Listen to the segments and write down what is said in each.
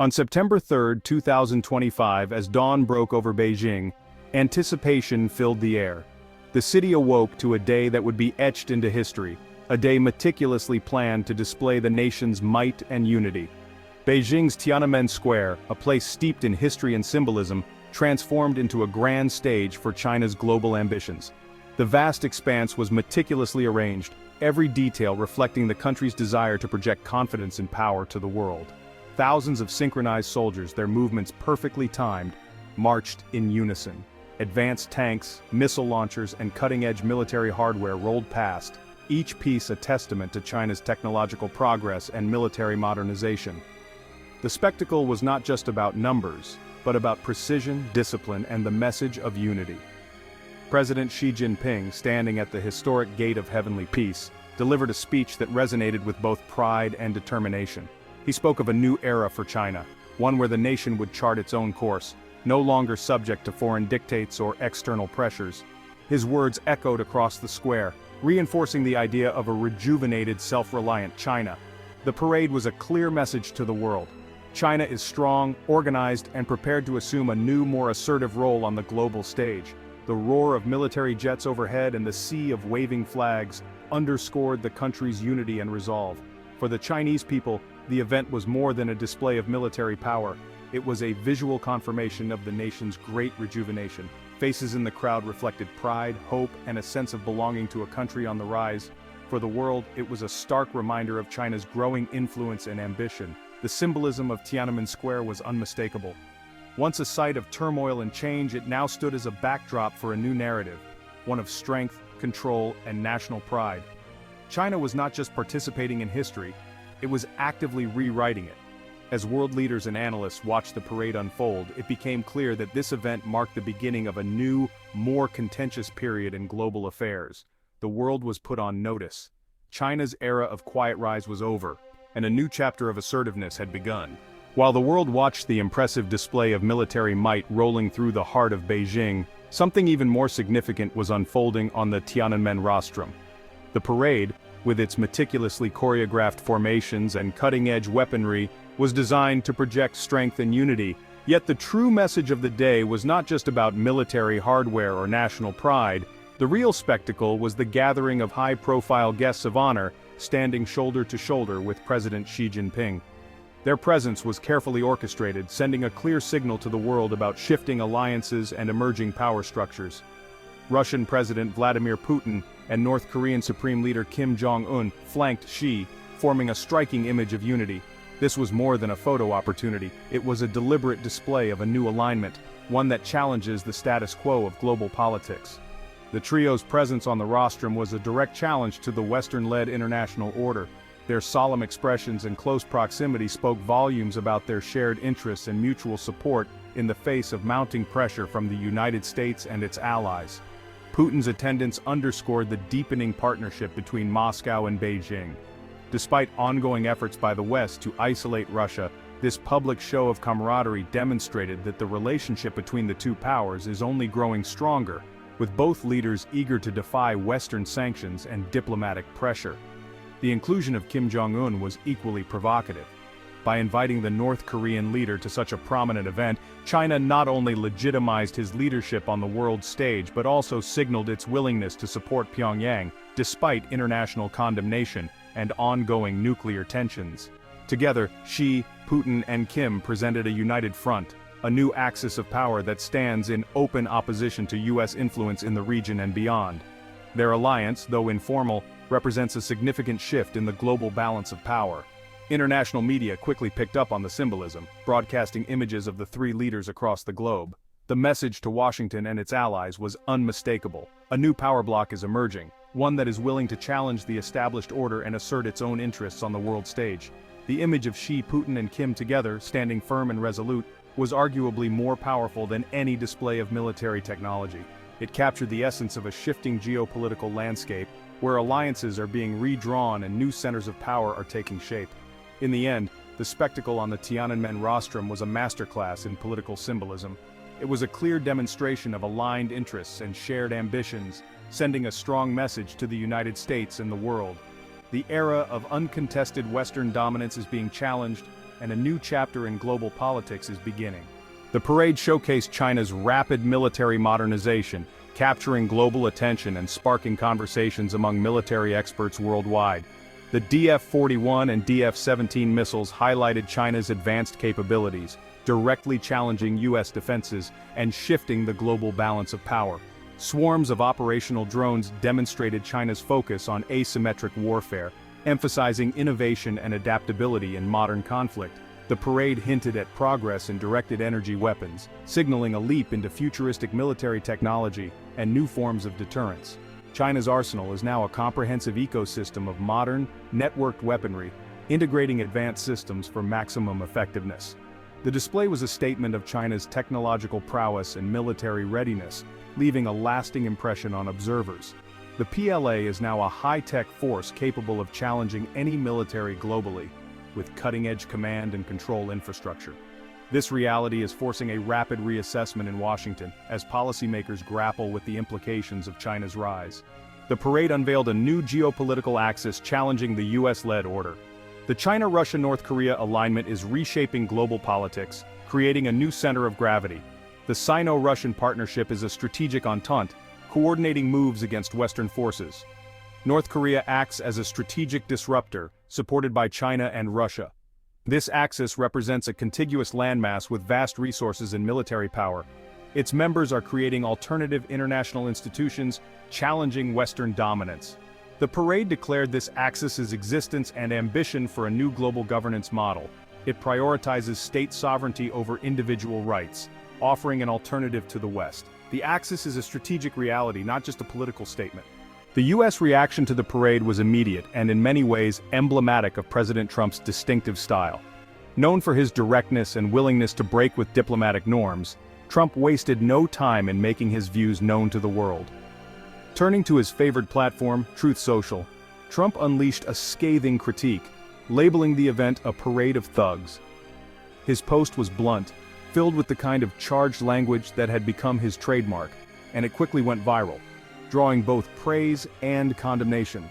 On September 3, 2025, as dawn broke over Beijing, anticipation filled the air. The city awoke to a day that would be etched into history, a day meticulously planned to display the nation's might and unity. Beijing's Tiananmen Square, a place steeped in history and symbolism, transformed into a grand stage for China's global ambitions. The vast expanse was meticulously arranged, every detail reflecting the country's desire to project confidence and power to the world. Thousands of synchronized soldiers, their movements perfectly timed, marched in unison. Advanced tanks, missile launchers, and cutting-edge military hardware rolled past, each piece a testament to China's technological progress and military modernization. The spectacle was not just about numbers, but about precision, discipline, and the message of unity. President Xi Jinping, standing at the historic Gate of Heavenly Peace, delivered a speech that resonated with both pride and determination. He spoke of a new era for China, one where the nation would chart its own course, no longer subject to foreign dictates or external pressures. His words echoed across the square, reinforcing the idea of a rejuvenated, self-reliant China. The parade was a clear message to the world. China is strong, organized, and prepared to assume a new, more assertive role on the global stage. The roar of military jets overhead and the sea of waving flags underscored the country's unity and resolve. For the Chinese people, the event was more than a display of military power. It was a visual confirmation of the nation's great rejuvenation. Faces in the crowd reflected pride, hope, and a sense of belonging to a country on the rise. For the world, it was a stark reminder of China's growing influence and ambition. The symbolism of Tiananmen Square was unmistakable. Once a site of turmoil and change, it now stood as a backdrop for a new narrative, one of strength, control, and national pride. China was not just participating in history, it was actively rewriting it. As world leaders and analysts watched the parade unfold, it became clear that this event marked the beginning of a new, more contentious period in global affairs. The world was put on notice. China's era of quiet rise was over, and a new chapter of assertiveness had begun. While the world watched the impressive display of military might rolling through the heart of Beijing, something even more significant was unfolding on the Tiananmen rostrum. The parade, with its meticulously choreographed formations and cutting-edge weaponry, was designed to project strength and unity. Yet the true message of the day was not just about military hardware or national pride. The real spectacle was the gathering of high-profile guests of honor, standing shoulder to shoulder with President Xi Jinping. Their presence was carefully orchestrated, sending a clear signal to the world about shifting alliances and emerging power structures. Russian President Vladimir Putin and North Korean Supreme Leader Kim Jong-un flanked Xi, forming a striking image of unity. This was more than a photo opportunity, it was a deliberate display of a new alignment, one that challenges the status quo of global politics. The trio's presence on the rostrum was a direct challenge to the Western-led international order. Their solemn expressions and close proximity spoke volumes about their shared interests and mutual support in the face of mounting pressure from the United States and its allies. Putin's attendance underscored the deepening partnership between Moscow and Beijing. Despite ongoing efforts by the West to isolate Russia, this public show of camaraderie demonstrated that the relationship between the two powers is only growing stronger, with both leaders eager to defy Western sanctions and diplomatic pressure. The inclusion of Kim Jong-un was equally provocative. By inviting the North Korean leader to such a prominent event, China not only legitimized his leadership on the world stage but also signaled its willingness to support Pyongyang, despite international condemnation and ongoing nuclear tensions. Together, Xi, Putin, and Kim presented a united front, a new axis of power that stands in open opposition to U.S. influence in the region and beyond. Their alliance, though informal, represents a significant shift in the global balance of power. International media quickly picked up on the symbolism, broadcasting images of the three leaders across the globe. The message to Washington and its allies was unmistakable. A new power bloc is emerging, one that is willing to challenge the established order and assert its own interests on the world stage. The image of Xi, Putin, and Kim together, standing firm and resolute, was arguably more powerful than any display of military technology. It captured the essence of a shifting geopolitical landscape, where alliances are being redrawn and new centers of power are taking shape. In the end, the spectacle on the Tiananmen rostrum was a masterclass in political symbolism. It was a clear demonstration of aligned interests and shared ambitions, sending a strong message to the United States and the world. The era of uncontested Western dominance is being challenged, and a new chapter in global politics is beginning. The parade showcased China's rapid military modernization, capturing global attention and sparking conversations among military experts worldwide. The DF-41 and DF-17 missiles highlighted China's advanced capabilities, directly challenging U.S. defenses and shifting the global balance of power. Swarms of operational drones demonstrated China's focus on asymmetric warfare, emphasizing innovation and adaptability in modern conflict. The parade hinted at progress in directed energy weapons, signaling a leap into futuristic military technology and new forms of deterrence. China's arsenal is now a comprehensive ecosystem of modern, networked weaponry, integrating advanced systems for maximum effectiveness. The display was a statement of China's technological prowess and military readiness, leaving a lasting impression on observers. The PLA is now a high-tech force capable of challenging any military globally, with cutting-edge command and control infrastructure. This reality is forcing a rapid reassessment in Washington as policymakers grapple with the implications of China's rise. The parade unveiled a new geopolitical axis challenging the US-led order. The China-Russia-North Korea alignment is reshaping global politics, creating a new center of gravity. The Sino-Russian partnership is a strategic entente, coordinating moves against Western forces. North Korea acts as a strategic disruptor, supported by China and Russia. This axis represents a contiguous landmass with vast resources and military power. Its members are creating alternative international institutions, challenging Western dominance. The parade declared this axis's existence and ambition for a new global governance model. It prioritizes state sovereignty over individual rights, offering an alternative to the West. The axis is a strategic reality, not just a political statement. The U.S. reaction to the parade was immediate and in many ways emblematic of President Trump's distinctive style. Known for his directness and willingness to break with diplomatic norms, Trump wasted no time in making his views known to the world. Turning to his favored platform, Truth Social, Trump unleashed a scathing critique, labeling the event a parade of thugs. His post was blunt, filled with the kind of charged language that had become his trademark, and it quickly went viral, drawing both praise and condemnation.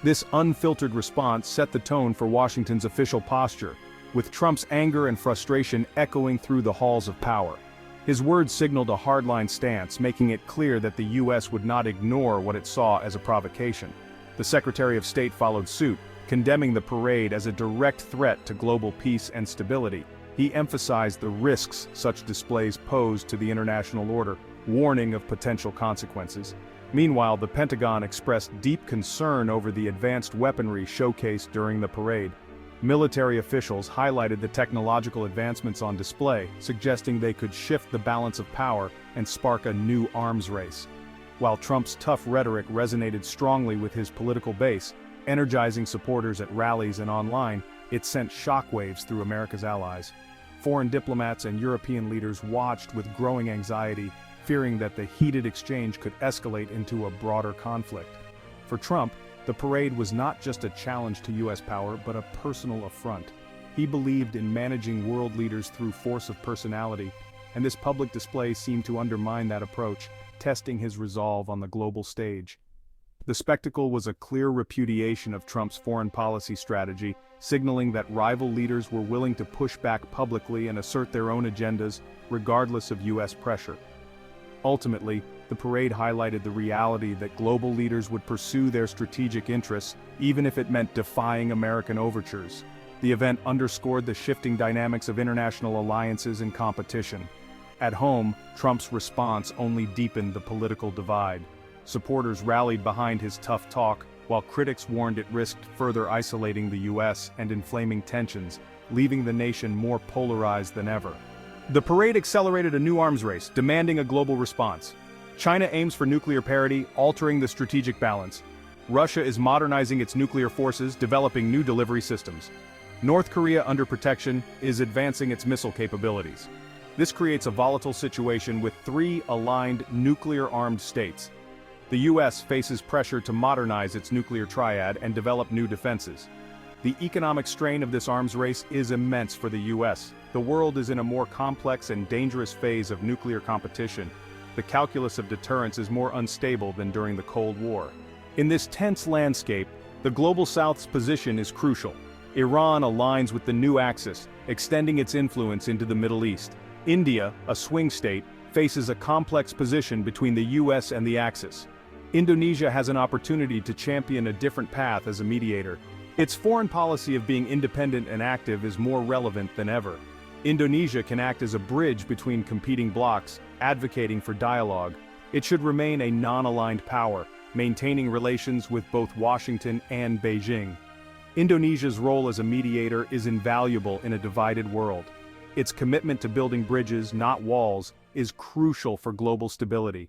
This unfiltered response set the tone for Washington's official posture, with Trump's anger and frustration echoing through the halls of power. His words signaled a hardline stance, making it clear that the U.S. would not ignore what it saw as a provocation. The Secretary of State followed suit, condemning the parade as a direct threat to global peace and stability. He emphasized the risks such displays pose to the international order, warning of potential consequences. Meanwhile, the Pentagon expressed deep concern over the advanced weaponry showcased during the parade. Military officials highlighted the technological advancements on display, suggesting they could shift the balance of power and spark a new arms race. While Trump's tough rhetoric resonated strongly with his political base, energizing supporters at rallies and online, it sent shockwaves through America's allies. Foreign diplomats and European leaders watched with growing anxiety, fearing that the heated exchange could escalate into a broader conflict. For Trump, the parade was not just a challenge to U.S. power, but a personal affront. He believed in managing world leaders through force of personality, and this public display seemed to undermine that approach, testing his resolve on the global stage. The spectacle was a clear repudiation of Trump's foreign policy strategy, signaling that rival leaders were willing to push back publicly and assert their own agendas, regardless of U.S. pressure. Ultimately, the parade highlighted the reality that global leaders would pursue their strategic interests, even if it meant defying American overtures. The event underscored the shifting dynamics of international alliances and competition. At home, Trump's response only deepened the political divide. Supporters rallied behind his tough talk, while critics warned it risked further isolating the U.S. and inflaming tensions, leaving the nation more polarized than ever. The parade accelerated a new arms race, demanding a global response. China aims for nuclear parity, altering the strategic balance. Russia is modernizing its nuclear forces, developing new delivery systems. North Korea, under protection, is advancing its missile capabilities. This creates a volatile situation with three aligned nuclear-armed states. The U.S. faces pressure to modernize its nuclear triad and develop new defenses. The economic strain of this arms race is immense for the U.S. The world is in a more complex and dangerous phase of nuclear competition. The calculus of deterrence is more unstable than during the Cold War. In this tense landscape, the Global South's position is crucial. Iran aligns with the new axis, extending its influence into the Middle East. India, a swing state, faces a complex position between the US and the Axis. Indonesia has an opportunity to champion a different path as a mediator. Its foreign policy of being independent and active is more relevant than ever. Indonesia can act as a bridge between competing blocs, advocating for dialogue. It should remain a non-aligned power, maintaining relations with both Washington and Beijing. Indonesia's role as a mediator is invaluable in a divided world. Its commitment to building bridges, not walls, is crucial for global stability.